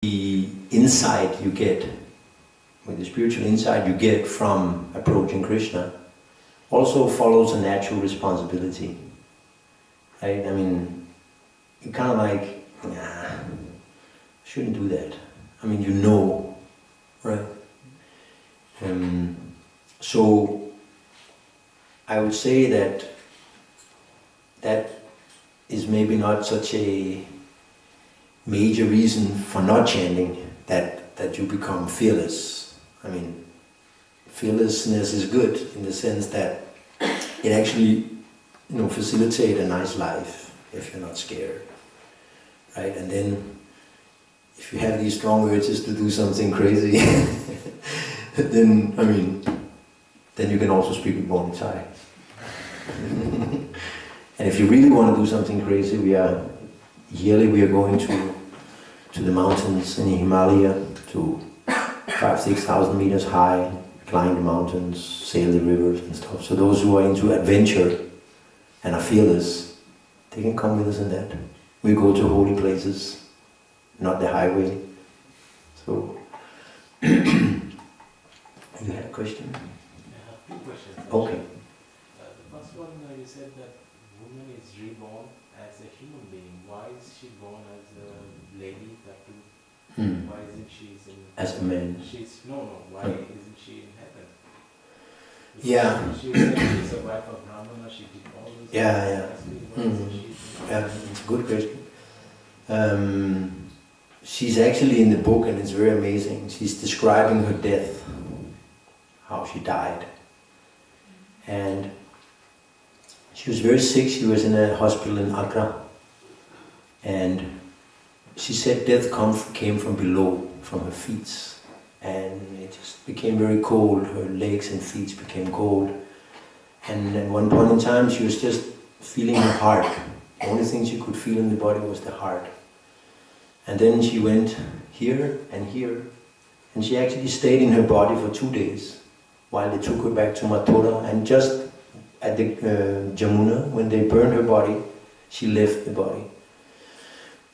the insight you get, with the spiritual insight you get from approaching Krishna, also follows a natural responsibility. Right? I mean, you kind of like, nah, shouldn't do that. I mean, you know, right? So I would say that that is maybe not such a major reason for not chanting, that you become fearless. I mean, fearlessness is good in the sense that it actually, facilitates a nice life if you're not scared, right? And then if you have these strong urges to do something crazy, then you can also speak with Bon Thai. And if you really want to do something crazy, we are going to the mountains in Himalaya, to 5,000-6,000 meters high, climb the mountains, sail the rivers and stuff. So those who are into adventure and are fearless, they can come with us in that. We go to holy places, not the highway. So, you had a question? I have two questions. Okay. The first one, you said that woman is reborn as a human being. Why is she born as a lady? That too? Why isn't she as a man? Why isn't she in heaven? Because she said she's a wife of Brahmana. She did all this. Yeah. It's a good question. She's actually in the book, and it's very amazing. She's describing her death, how she died. And she was very sick. She was in a hospital in Agra. And she said death came from below, from her feet. And it just became very cold. Her legs and feet became cold. And at one point in time, she was just feeling her heart. The only thing she could feel in the body was the heart. And then she went here and here. And she actually stayed in her body for 2 days while they took her back to Mathura. And just at the Jamuna, when they burned her body, she left the body.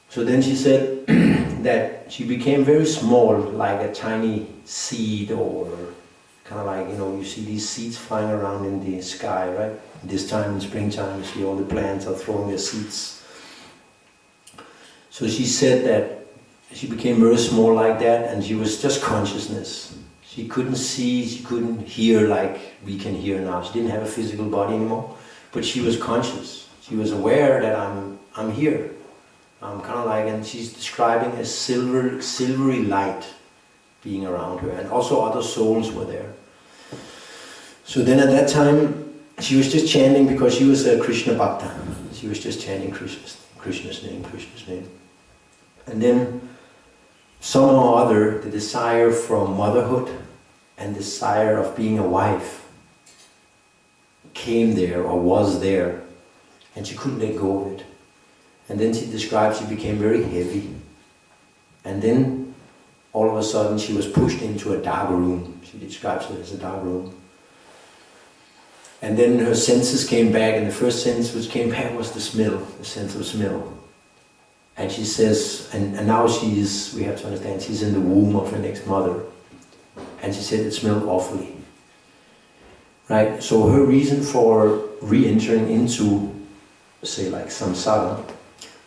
So then she said that she became very small, like a tiny seed, or kind of like, you see these seeds flying around in the sky, right? This time in springtime, you see all the plants are throwing their seeds. So she said that she became very small like that, and she was just consciousness. She couldn't see, she couldn't hear like we can hear now. She didn't have a physical body anymore, but she was conscious. She was aware that I'm here. I'm kind of like, and she's describing a silvery light being around her, and also other souls were there. So then at that time, she was just chanting, because she was a Krishna Bhakta. She was just chanting Krishna's name. And then somehow or other, the desire from motherhood and desire of being a wife came there, or was there, and she couldn't let go of it. And then she describes she became very heavy. And then all of a sudden she was pushed into a dark room. She describes it as a dark room. And then her senses came back, and the first sense which came back was the smell, the sense of smell. And she says, and now we have to understand, she's in the womb of her next mother. And she said it smelled awfully. Right? So her reason for re-entering into, say, like samsara,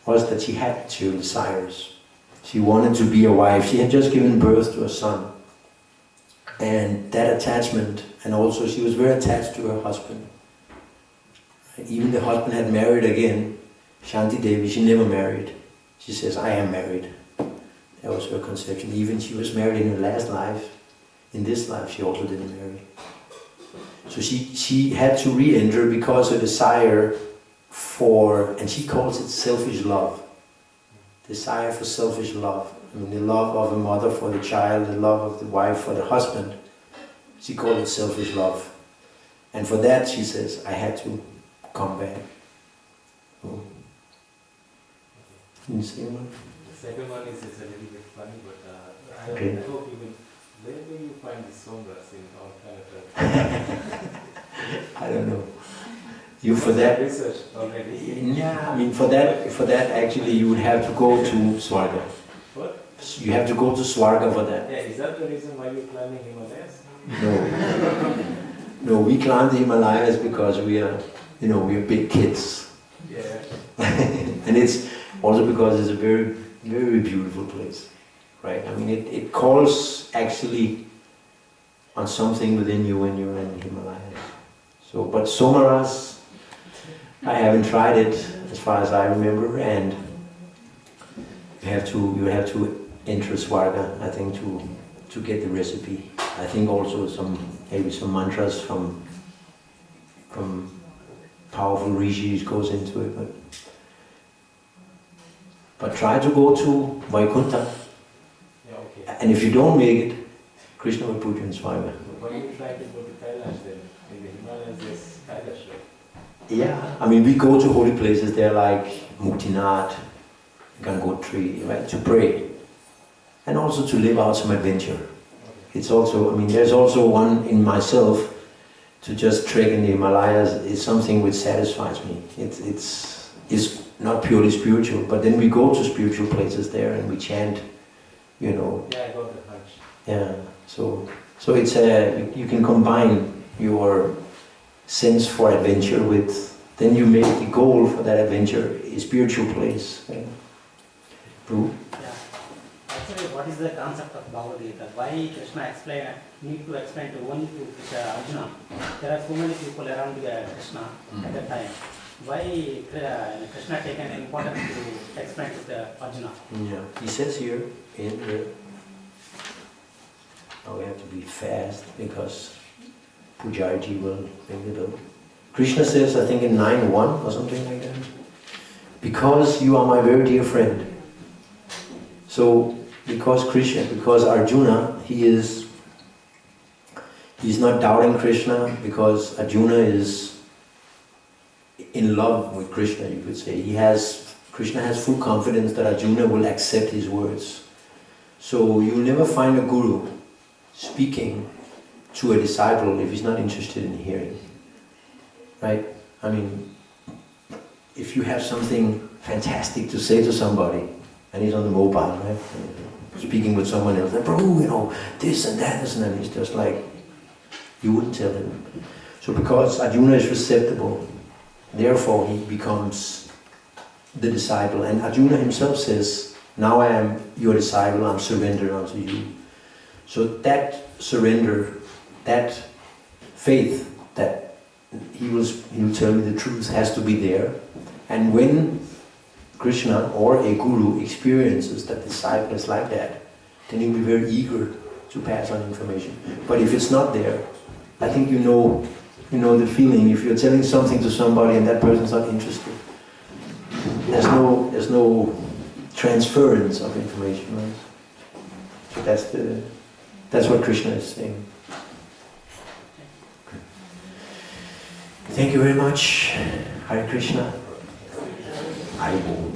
was that she had material desires. She wanted to be a wife. She had just given birth to a son. And that attachment, and also she was very attached to her husband. Even the husband had married again. Shanti Devi, she never married. She says, I am married. That was her conception. Even she was married in her last life. In this life, she also didn't marry. So she had to re-enter because her desire for, and she calls it selfish love. Desire for selfish love. I mean, the love of a mother for the child, the love of the wife for the husband. She called it selfish love. And for that, she says, I had to come back. Oh. Can you say one? The second one is a little bit funny, but I hope where do you find the songas in all kind of I don't know. You for that research already? Yeah, I mean for that actually you would have to go to Swarga. What? You have to go to Svarga for that. Yeah, is that the reason why you're climbing Himalayas? No. No, we climb the Himalayas because we are big kids. Yeah. And it's also because it's a very, very beautiful place, right? I mean, it calls actually on something within you when you're in the Himalayas. So, but Somaras, I haven't tried it as far as I remember, and you have to enter Svarga, I think, to get the recipe. I think also maybe some mantras from powerful rishis goes into it, but try to go to Vaikuntha. Yeah, okay. And if you don't make it, Krishna will put you in Svarga. Why you try to go to Kailash then? In the Himalayas there's Kailash, right? Yeah, I mean, we go to holy places there like Muktinath, Gangotri, right, to pray. And also to live out some adventure. It's also, I mean, there's also one in myself to just trek in the Himalayas is something which satisfies me. It's not purely spiritual, but then we go to spiritual places there and we chant, Yeah, I got the hunch. Yeah, so it's you can combine your sense for adventure with, then you make the goal for that adventure a spiritual place. Right? Prabhu? Yeah. Actually, what is the concept of Bhagavad Gita? Why Krishna need to explain to only to Arjuna? There are so many people around Krishna at that time. Why Krishna taken important to explain to the Arjuna? Yeah, he says here in the. Now we have to be fast because Pujariji will bring it up. Krishna says, I think in 9:1 or something like that, because you are my very dear friend. So, because Arjuna, he's not doubting Krishna, because Arjuna is in love with Krishna, you could say. Krishna has full confidence that Arjuna will accept his words. So you'll never find a guru speaking to a disciple if he's not interested in hearing. Right? I mean, if you have something fantastic to say to somebody, and he's on the mobile, right? Speaking with someone else, like, Prabhu, this and that, and he's just like, you wouldn't tell him. So because Arjuna is receptible, therefore he becomes the disciple. And Arjuna himself says, now I am your disciple, I'm surrendered unto you. So that surrender, that faith that he will tell me the truth has to be there. And when Krishna or a guru experiences that disciple is like that, then he'll be very eager to pass on information. But if it's not there, I think you know the feeling. If you're telling something to somebody and that person's not interested, there's no transference of information, right? So that's what Krishna is saying. Thank you very much. Hare Krishna. I will.